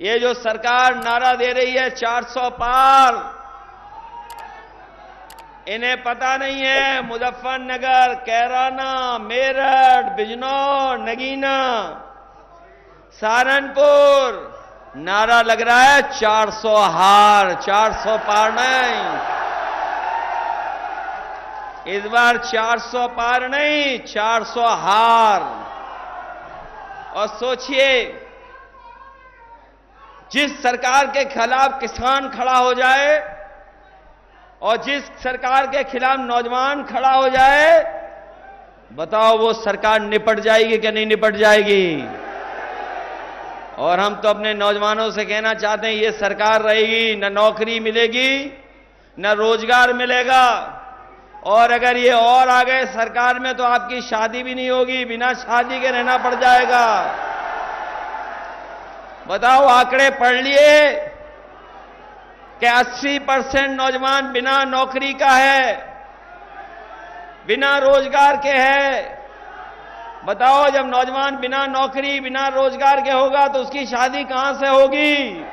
ये जो सरकार नारा दे रही है 400 पार, इन्हें पता नहीं है मुजफ्फरनगर, कैराना, मेरठ, बिजनौर, नगीना, सहारनपुर नारा लग रहा है 400 हार, 400 पार नहीं। इस बार 400 पार नहीं, 400 हार। और सोचिए, जिस सरकार के खिलाफ किसान खड़ा हो जाए और जिस सरकार के खिलाफ नौजवान खड़ा हो जाए, बताओ वो सरकार निपट जाएगी कि नहीं निपट जाएगी? और हम तो अपने नौजवानों से कहना चाहते हैं, ये सरकार रहेगी न नौकरी मिलेगी न रोजगार मिलेगा, और अगर ये और आ गए सरकार में तो आपकी शादी भी नहीं होगी, बिना शादी के रहना पड़ जाएगा। बताओ, आंकड़े पढ़ लिए कि 80% नौजवान बिना नौकरी का है, बिना रोजगार के है। बताओ, जब नौजवान बिना नौकरी बिना रोजगार के होगा तो उसकी शादी कहां से होगी?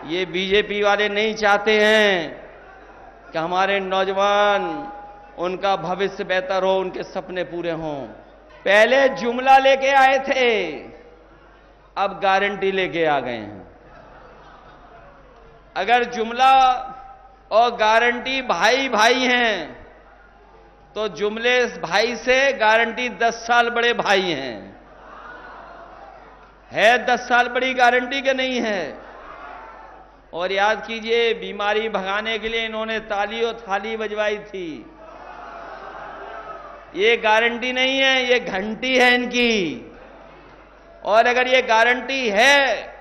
ये बीजेपी वाले नहीं चाहते हैं कि हमारे नौजवान, उनका भविष्य बेहतर हो, उनके सपने पूरे हों। पहले जुमला लेके आए थे, अब गारंटी लेके आ गए हैं। अगर जुमला और गारंटी भाई भाई हैं तो जुमले भाई से गारंटी 10 साल बड़े भाई हैं। है 10 साल बड़ी गारंटी के नहीं है? और याद कीजिए, बीमारी भगाने के लिए इन्होंने ताली और थाली बजवाई थी। ये गारंटी नहीं है, ये घंटी है इनकी। और अगर ये गारंटी है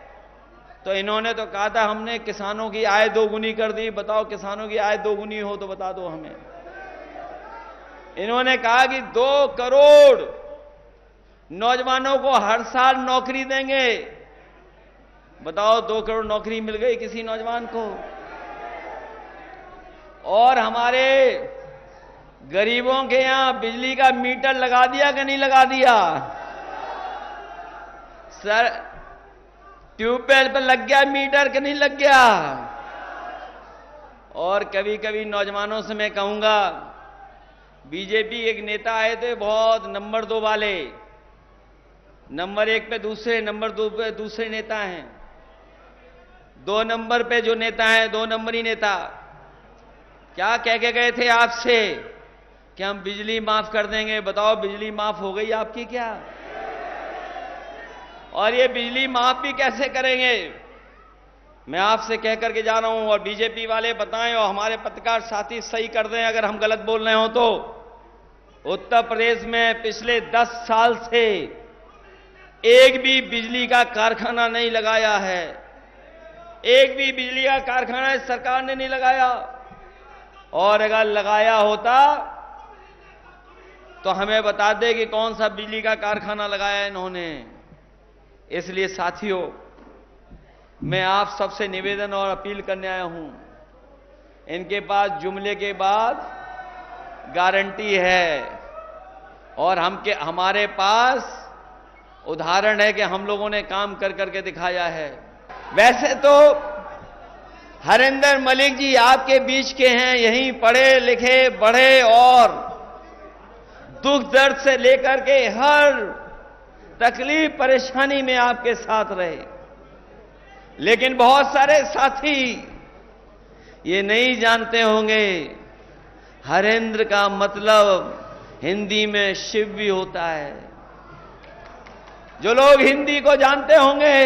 तो इन्होंने तो कहा था हमने किसानों की आय दोगुनी कर दी। बताओ, किसानों की आय दोगुनी हो तो बता दो हमें। इन्होंने कहा कि 2 करोड़ नौजवानों को हर साल नौकरी देंगे। बताओ, 2 करोड़ नौकरी मिल गई किसी नौजवान को? और हमारे गरीबों के यहां बिजली का मीटर लगा दिया कि नहीं लगा दिया? सर, ट्यूबवेल पर लग गया मीटर कि नहीं लग गया? और कभी कभी नौजवानों से मैं कहूंगा, बीजेपी के एक नेता आए थे बहुत नंबर 2 वाले, नंबर 1 पे दूसरे, नंबर 2 पे दूसरे नेता हैं। 2 नंबर पे जो नेता हैं, 2 नंबरी नेता, क्या कह के गए थे आपसे कि हम बिजली माफ कर देंगे? बताओ, बिजली माफ हो गई आपकी क्या? और ये बिजली माफ भी कैसे करेंगे? मैं आपसे कह करके जा रहा हूं, और बीजेपी वाले बताएं और हमारे पत्रकार साथी सही कर दें अगर हम गलत बोल रहे हो तो। उत्तर प्रदेश में पिछले 10 साल से एक भी बिजली का कारखाना नहीं लगाया है। एक भी बिजली का कारखाना इस सरकार ने नहीं लगाया। और अगर लगाया होता तो हमें बता दे कि कौन सा बिजली का कारखाना लगाया इन्होंने। इसलिए साथियों, मैं आप सबसे निवेदन और अपील करने आया हूं, इनके पास जुमले के बाद गारंटी है, और हमारे पास उदाहरण है कि हम लोगों ने काम कर करके दिखाया है। वैसे तो हरिंदर मलिक जी आपके बीच के हैं, यहीं पढ़े लिखे बड़े और दुख दर्द से लेकर के हर तकलीफ परेशानी में आपके साथ रहे। लेकिन बहुत सारे साथी ये नहीं जानते होंगे, हरेंद्र का मतलब हिंदी में शिव भी होता है। जो लोग हिंदी को जानते होंगे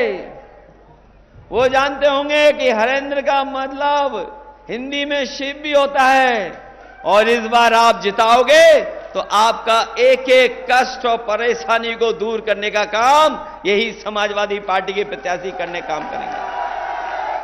वो जानते होंगे कि हरेंद्र का मतलब हिंदी में शिव भी होता है। और इस बार आप जिताओगे तो आपका एक एक कष्ट और परेशानी को दूर करने का काम यही समाजवादी पार्टी के प्रत्याशी करने काम करेंगे।